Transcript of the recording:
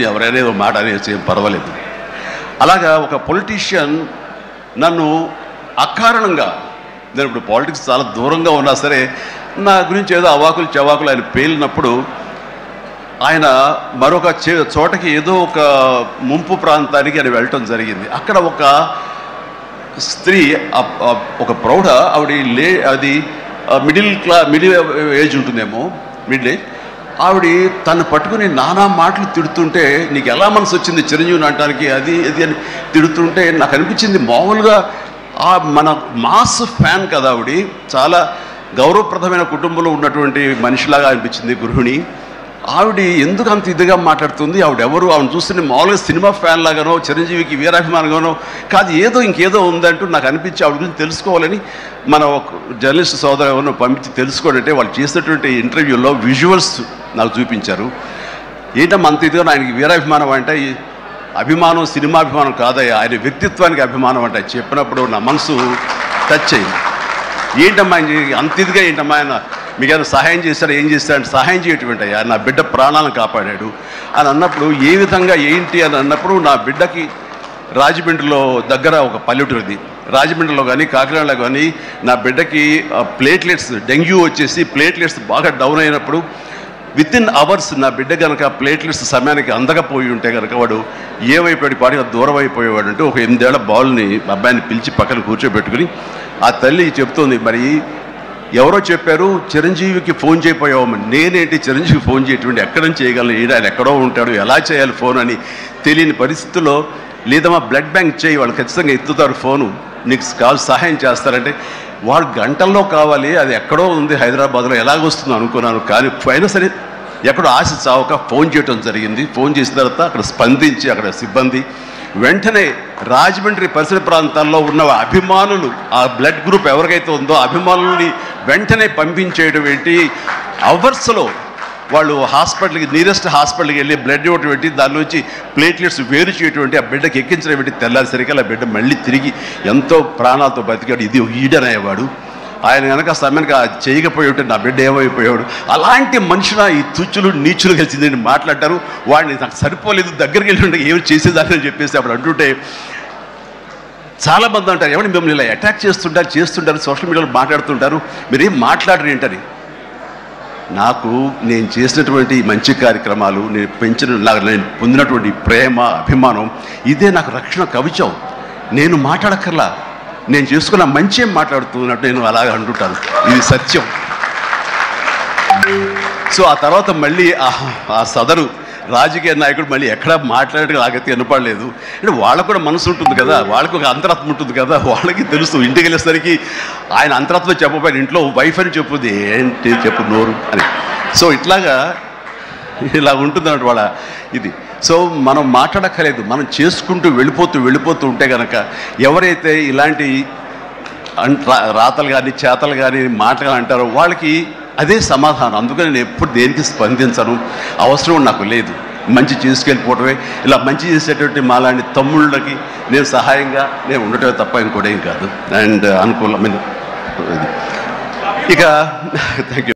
ఎవరైనా ఏదో మాట అనేసి ఏం పర్వాలేదు. అలాగా ఒక పొలిటీషియన్ నన్ను అకారణంగా, నేను ఇప్పుడు పాలిటిక్స్ చాలా దూరంగా ఉన్నా సరే నా గురించి ఏదో అవాకులు చవాకులు ఆయన పేలినప్పుడు ఆయన మరొక చోటకి ఏదో ఒక ముంపు ప్రాంతానికి ఆయన వెళ్ళటం జరిగింది. అక్కడ ఒక స్త్రీ, ఒక ప్రౌఢ ఆవిడ అది మిడిల్ ఏజ్ ఉంటుందేమో, మిడిల్ ఏజ్. ఆవిడ తను పట్టుకుని నానా మాటలు తిడుతుంటే, నీకు ఎలా మనసు వచ్చింది చిరంజీవిని అనడానికి, అది అది అని తిడుతుంటే నాకు అనిపించింది మామూలుగా మన మాస్ ఫ్యాన్ కదా ఆవిడ, చాలా గౌరవప్రదమైన కుటుంబంలో ఉన్నటువంటి మనిషిలాగా అనిపించింది గృహిణి. ఆవిడ ఎందుకు అంత ఇదిగా మాట్లాడుతుంది, ఆవిడెవరు, ఆవిడ చూస్తుంటే మామూలుగా సినిమా ఫ్యాన్ లాగానో చిరంజీవికి వీరాభిమానంగానో కాదు, ఏదో ఇంకేదో ఉందంటూ నాకు అనిపించి ఆవిడ గురించి తెలుసుకోవాలని మన ఒక జర్నలిస్ట్ సోదరు ఎవరినో పంపించి తెలుసుకోవాలంటే వాళ్ళు చేసినటువంటి ఇంటర్వ్యూలో విజువల్స్ నాకు చూపించారు. ఏంటమ్మా అంత ఇదిగా, ఆయనకి వీరాభిమానం అంటే అభిమానం సినిమాభిమానం కాదయ్యా, ఆయన వ్యక్తిత్వానికి అభిమానం అంటే చెప్పినప్పుడు నా మనసు టచ్ అయింది. ఏంటమ్మా అంత ఇదిగా, ఏంటమ్మా ఆయన మీకు ఏమైనా సహాయం చేశాడు, ఏం చేస్తాడు, సహాయం చేయటం అయ్యా, నా బిడ్డ ప్రాణాలను కాపాడాడు అని అన్నప్పుడు, ఏ విధంగా ఏంటి అని అన్నప్పుడు, నా బిడ్డకి రాజమండ్రిలో దగ్గర ఒక పల్లెటూరుది, రాజమండ్రిలో కానీ కాకినాడలో కానీ నా బిడ్డకి ప్లేట్లెట్స్, డెంగ్యూ వచ్చేసి ప్లేట్లెట్స్ బాగా డౌన్ అయినప్పుడు వితిన్ అవర్స్ నా బిడ్డ కనుక ప్లేట్లెట్స్ సమయానికి అందకపోయి ఉంటే కనుక వాడు ఏమైపోయాడు, పాటిగా దూరం అయిపోయేవాడు. అంటే ఒక 8 ఏళ్ల బాలుని అబ్బాయిని పిలిచి పక్కన కూర్చోబెట్టుకుని ఆ తల్లి చెప్తోంది, మరి ఎవరో చెప్పారు చిరంజీవికి ఫోన్ చేయపోయావమ్మని. నేనేంటి చిరంజీవి ఫోన్ చేయటువంటి, ఎక్కడ నుంచి చేయగలను, ఆయన ఎక్కడో ఉంటాడు, ఎలా చేయాలి ఫోన్ అని తెలియని పరిస్థితుల్లో, లేదమ్మా బ్లడ్ బ్యాంక్ చేయి, వాళ్ళు ఖచ్చితంగా ఎత్తుతారు ఫోను, నీకు కాల్ సహాయం చేస్తారంటే, వాడు గంటల్లో కావాలి, అది ఎక్కడో ఉంది హైదరాబాద్లో, ఎలాగొస్తుందో అనుకున్నాను. కానీ అయినా సరే ఎక్కడో ఆశ చావక ఫోన్ చేయడం జరిగింది. ఫోన్ చేసిన తర్వాత అక్కడ స్పందించి అక్కడ సిబ్బంది వెంటనే రాజమండ్రి పరిసర ప్రాంతాల్లో ఉన్న అభిమానులు, ఆ బ్లడ్ గ్రూప్ ఎవరికైతే ఉందో అభిమానుల్ని వెంటనే పంపించేయడం ఏంటి, అవర్స్లో వాళ్ళు హాస్పిటల్కి, నియరెస్ట్ హాస్పిటల్కి వెళ్ళి బ్లడ్ ఇవ్వటం ఏంటి, దాని నుంచి ప్లేట్లెట్స్ వేరు చేయటువంటి, ఆ బిడ్డకి ఎక్కించడం ఏంటి, తెల్లారిసరికి ఆ బిడ్డ మళ్ళీ తిరిగి ఎంతో ప్రాణాలతో బతికాడు. ఇది ఈడనేవాడు. ఆయన కనుక సమయానికి చేయకపోయి ఉంటే నా బిడ్డ ఏమైపోయాడు. అలాంటి మనుషుల ఈ తుచ్చులు నీచులు కలిసి నేను మాట్లాడతారు. వాడిని నాకు సరిపోలేదు, దగ్గరికి వెళ్ళి ఉంటే ఏమి చేసేదాన్ని చెప్పేసి అప్పుడు అంటుంటే చాలామంది అంటారు, ఏమని మిమ్మల్ని ఇలా అటాక్ చేస్తుంటారు సోషల్ మీడియాలో మాట్లాడుతుంటారు, మీరేం మాట్లాడరు ఏంటని. నాకు నేను చేసినటువంటి మంచి కార్యక్రమాలు, నేను పొందినటువంటి ప్రేమ అభిమానం, ఇదే నాకు రక్షణ కవచం. నేను మాట్లాడక్కర్లా, నేను చేసుకున్న మంచి మాట్లాడుతున్నట్టు నేను అలాగే అంటుంటాను, ఇది సత్యం. సో ఆ తర్వాత మళ్ళీ ఆ సదరు రాజకీయ నాయకుడు మళ్ళీ ఎక్కడా మాట్లాడేది నాకైతే వినపడలేదు. అంటే వాళ్ళకు కూడా మనసు ఉంటుంది కదా, వాళ్ళకు ఒక అంతరాత్మ ఉంటుంది కదా, వాళ్ళకి తెలుసు. ఇంటికి వెళ్ళేసరికి ఆయన అంతరాత్మ చెప్పబోయిన ఇంట్లో వైఫ్ అని చెప్పుద్ది, ఏంటి చెప్పు నోరు అని. సో ఇలా ఉంటుంది అన్నట్టు వాళ్ళ ఇది. సో మనం మాట్లాడక్కర్లేదు, మనం చేసుకుంటూ వెళ్ళిపోతూ ఉంటే కనుక ఎవరైతే ఇలాంటి రాతలు కానీ చేతలు కానీ మాటలు అంటారో వాళ్ళకి అదే సమాధానం. అందుకని నేను ఎప్పుడు దేనికి స్పందించను, అవసరం నాకు లేదు. మంచి చేసుకెళ్ళిపోవటమే, ఇలా మంచి చేసేటువంటి మాలాంటి తమ్ముళ్ళకి నేను సహాయంగా నేను ఉండటమే తప్ప ఇంకోటేం కాదు. అండ్ అనుకూలమైన ఇక థ్యాంక్ యూ.